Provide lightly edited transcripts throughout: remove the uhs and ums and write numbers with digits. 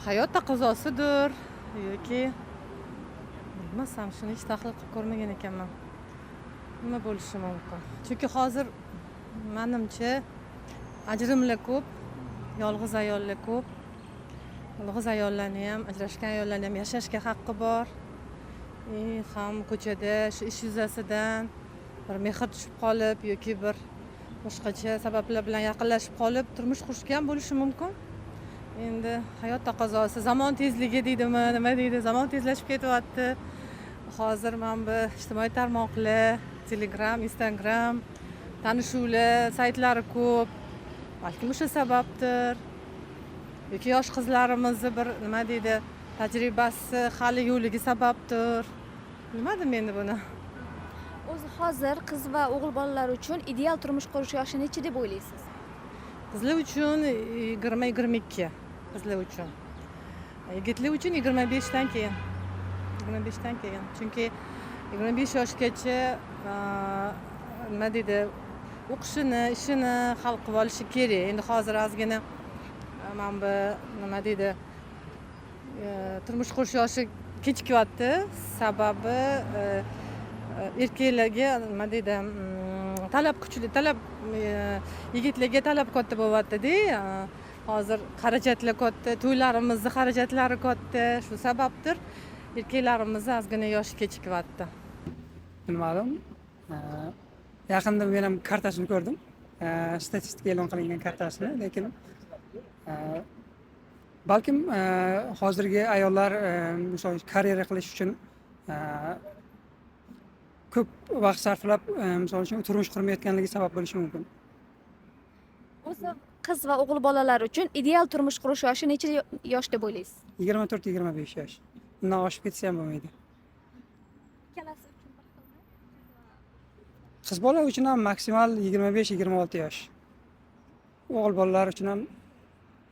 hayot taqozosidir yoki bilmasam, shuni hech tahlil qilib ko'rmagan ekanman. Nima bo'lishi mumkin? Chunki hozir menimcha ajrimlar ko'p, yolg'iz ayollar ko'p. Yolg'iz ayollarni ham, ajrashgan ayollarni ham yashashga haqqi bor. Ham ko'chada shu ish yuzasidan bir mehr tushib qolib yoki bir boshqacha sabablar bilan yaqinlashib qolib turmush qurishgan bo'lishi mumkin. Endi hayot taqozosi, zamon tezligi deydimi, nima deydi? Zamon tezlashib ketyapti. Hozir mana bu ijtimoiy tarmoqlar, Telegram, Instagram, tanishuvlar saytlari ko'p. Balki o'sha sababdir. Yoki yosh qizlarimizni bir nima deydi, tajribasi hali yo'ligi sababdir. Bilmadim endi buni. O'zi hozir qiz va o'g'il bolalar uchun ideal turmush qurish yoshi necha deb o'ylaysiz? Qizlar uchun 20-22 qizlar uchun. Yigitlar uchun 25 dan keyin. 25 dan keyin. Chunki 25 yoshgacha nima deydi, o'qishini, ishini hal qilib olishi kerak. Endi hozir ozgina mana bu nima deydi, turmush qurish yoshi kechikyapti. Sababi erkaklarga nima deydi, talab kuchli, yigitlarga talab katta bo'lyapti-da. Hozir xarajatlar katta, to'ylarimizni xarajatlari katta. Shu sababdir erkaklarimiz ozgina yoshi kechikyapti. Bilmadim. Yaqinda men ham kartasini ko'rdim. Statistika e'lon qilingan kartasini, lekin balkim hozirgi ayollar misol karyera qilish uchun ko'p vaqt sarflab, misol uchun turmush qurmayotganligi sabab bo'lishi mumkin. O'zi qiz va o'g'il bolalar uchun ideal turmush qurish yoshi necha yosh deb o'ylaysiz? 24-25 yosh. Undan oshib ketsa ham bo'lmaydi. Ikkalasi uchun bir xilmi? Qiz bola uchun ham maksimal 25-26 yosh. O'g'il bolalar uchun ham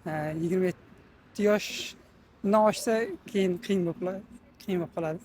27 yosh undan oshsa keyin qiyin bo'lib qoladi.